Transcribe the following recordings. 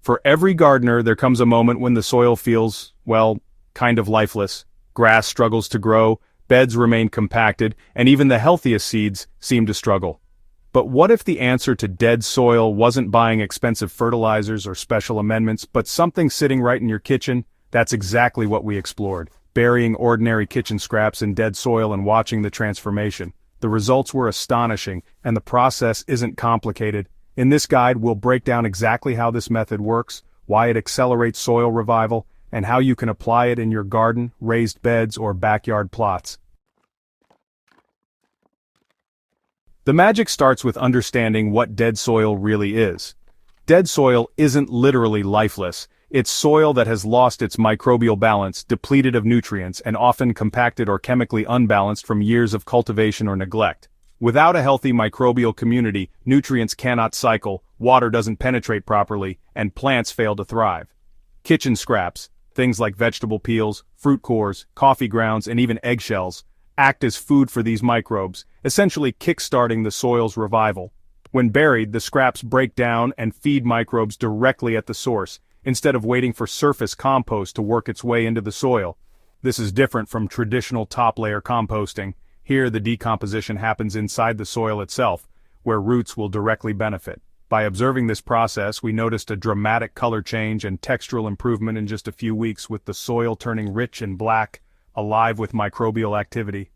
For every gardener, there comes a moment when the soil feels, well, kind of lifeless. Grass struggles to grow, beds remain compacted, and even the healthiest seeds seem to struggle. But what if the answer to dead soil wasn't buying expensive fertilizers or special amendments, but something sitting right in your kitchen? That's exactly what we explored, burying ordinary kitchen scraps in dead soil and watching the transformation. The results were astonishing, and the process isn't complicated. In this guide, we'll break down exactly how this method works, why it accelerates soil revival, and how you can apply it in your garden, raised beds, or backyard plots. The magic starts with understanding what dead soil really is. Dead soil isn't literally lifeless. It's soil that has lost its microbial balance, depleted of nutrients, and often compacted or chemically unbalanced from years of cultivation or neglect. Without a healthy microbial community, nutrients cannot cycle, water doesn't penetrate properly, and plants fail to thrive. Kitchen scraps, things like vegetable peels, fruit cores, coffee grounds, and even eggshells, act as food for these microbes, essentially kick-starting the soil's revival. When buried, the scraps break down and feed microbes directly at the source, instead of waiting for surface compost to work its way into the soil. This is different from traditional top-layer composting. Here, the decomposition happens inside the soil itself, where roots will directly benefit. By observing this process, we noticed a dramatic color change and textural improvement in just a few weeks, with the soil turning rich and black, alive with microbial activity.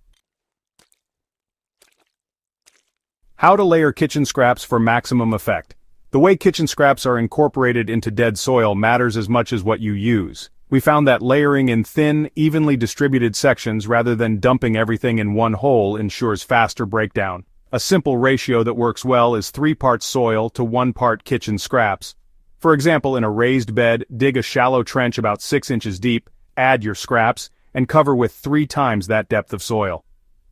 How to layer kitchen scraps for maximum effect. The way kitchen scraps are incorporated into dead soil matters as much as what you use. We found that layering in thin, evenly distributed sections rather than dumping everything in one hole ensures faster breakdown. A simple ratio that works well is 3 parts soil to 1 part kitchen scraps. For example, in a raised bed, dig a shallow trench about 6 inches deep, add your scraps, and cover with 3 times that depth of soil.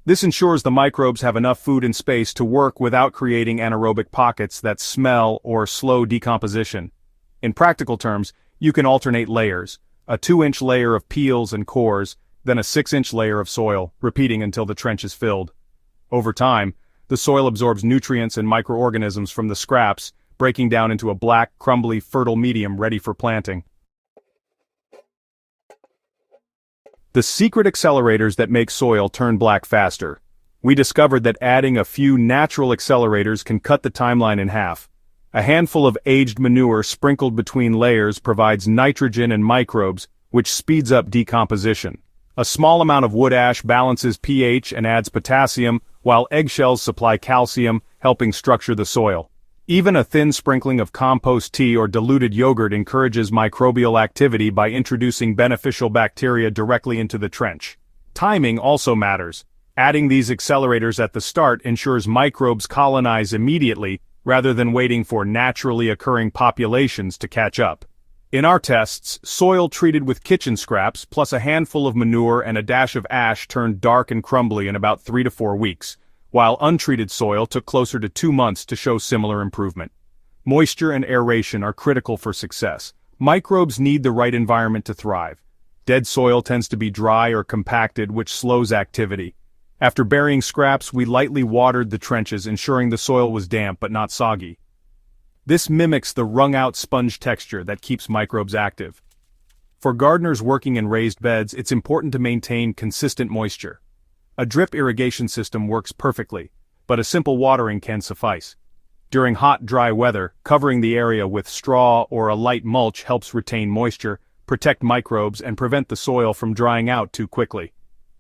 This ensures the microbes have enough food and space to work without creating anaerobic pockets that smell or slow decomposition. In practical terms, you can alternate layers, a 2-inch layer of peels and cores, then a 6-inch layer of soil, repeating until the trench is filled. Over time, the soil absorbs nutrients and microorganisms from the scraps, breaking down into a black, crumbly, fertile medium ready for planting. The secret accelerators that make soil turn black faster. We discovered that adding a few natural accelerators can cut the timeline in half. A handful of aged manure sprinkled between layers provides nitrogen and microbes, which speeds up decomposition. A small amount of wood ash balances pH and adds potassium, while eggshells supply calcium, helping structure the soil. Even a thin sprinkling of compost tea or diluted yogurt encourages microbial activity by introducing beneficial bacteria directly into the trench. Timing also matters. Adding these accelerators at the start ensures microbes colonize immediately, rather than waiting for naturally occurring populations to catch up. In our tests, soil treated with kitchen scraps plus a handful of manure and a dash of ash turned dark and crumbly in about 3 to 4 weeks, while untreated soil took closer to 2 months to show similar improvement. Moisture and aeration are critical for success. Microbes need the right environment to thrive. Dead soil tends to be dry or compacted, which slows activity. After burying scraps, we lightly watered the trenches, ensuring the soil was damp but not soggy. This mimics the wrung-out sponge texture that keeps microbes active. For gardeners working in raised beds, it's important to maintain consistent moisture. A drip irrigation system works perfectly, but a simple watering can suffice. During hot, dry weather, covering the area with straw or a light mulch helps retain moisture, protect microbes, and prevent the soil from drying out too quickly.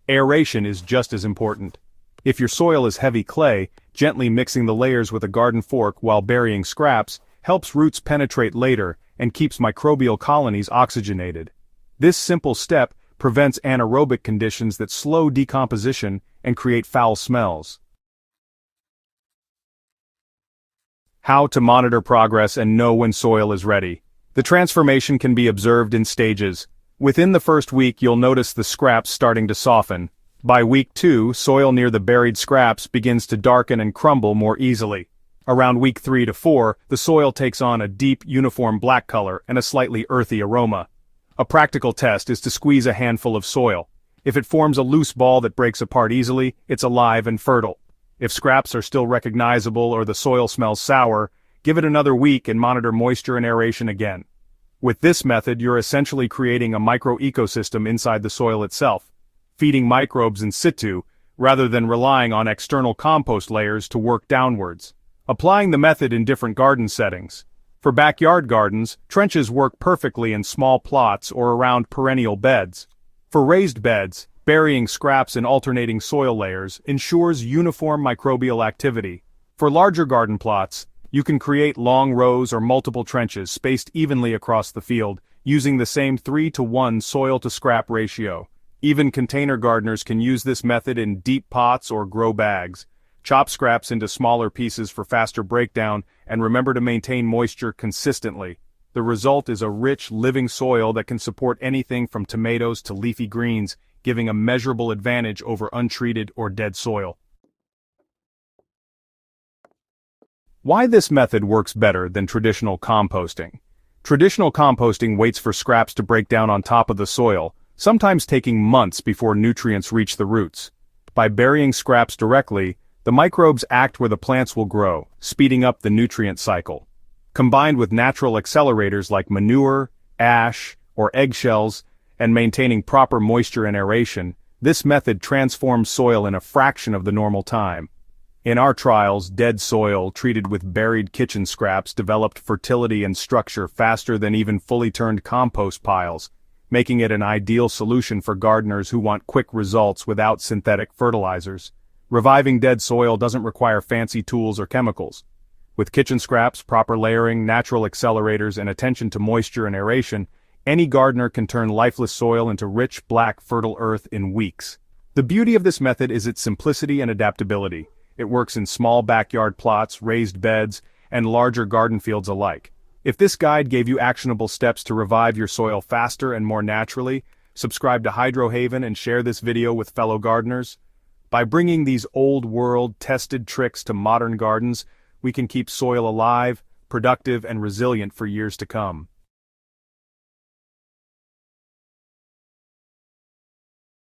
Aeration is just as important. If your soil is heavy clay, gently mixing the layers with a garden fork while burying scraps helps roots penetrate later and keeps microbial colonies oxygenated. This simple step prevents anaerobic conditions that slow decomposition and create foul smells. How to monitor progress and know when soil is ready. The transformation can be observed in stages. Within the first week, you'll notice the scraps starting to soften. By week 2, soil near the buried scraps begins to darken and crumble more easily. Around week 3 to 4, the soil takes on a deep, uniform black color and a slightly earthy aroma. A practical test is to squeeze a handful of soil. If it forms a loose ball that breaks apart easily, it's alive and fertile. If scraps are still recognizable or the soil smells sour, give it another week and monitor moisture and aeration again. With this method, you're essentially creating a micro-ecosystem inside the soil itself, feeding microbes in situ, rather than relying on external compost layers to work downwards. Applying the method in different garden settings. For backyard gardens, trenches work perfectly in small plots or around perennial beds. For raised beds, burying scraps in alternating soil layers ensures uniform microbial activity. For larger garden plots, you can create long rows or multiple trenches spaced evenly across the field, using the same 3:1 soil-to-scrap ratio. Even container gardeners can use this method in deep pots or grow bags. Chop scraps into smaller pieces for faster breakdown, and remember to maintain moisture consistently. The result is a rich, living soil that can support anything from tomatoes to leafy greens, giving a measurable advantage over untreated or dead soil. Why this method works better than traditional composting. Traditional composting waits for scraps to break down on top of the soil, sometimes taking months before nutrients reach the roots. By burying scraps directly, the microbes act where the plants will grow, speeding up the nutrient cycle. Combined with natural accelerators like manure, ash, or eggshells, and maintaining proper moisture and aeration, this method transforms soil in a fraction of the normal time. In our trials, dead soil treated with buried kitchen scraps developed fertility and structure faster than even fully turned compost piles, making it an ideal solution for gardeners who want quick results without synthetic fertilizers. Reviving dead soil doesn't require fancy tools or chemicals. With kitchen scraps, proper layering, natural accelerators, and attention to moisture and aeration, any gardener can turn lifeless soil into rich, black, fertile earth in weeks. The beauty of this method is its simplicity and adaptability. It works in small backyard plots, raised beds, and larger garden fields alike. If this guide gave you actionable steps to revive your soil faster and more naturally, subscribe to Hydro Haven and share this video with fellow gardeners. By bringing these old-world, tested tricks to modern gardens, we can keep soil alive, productive, and resilient for years to come.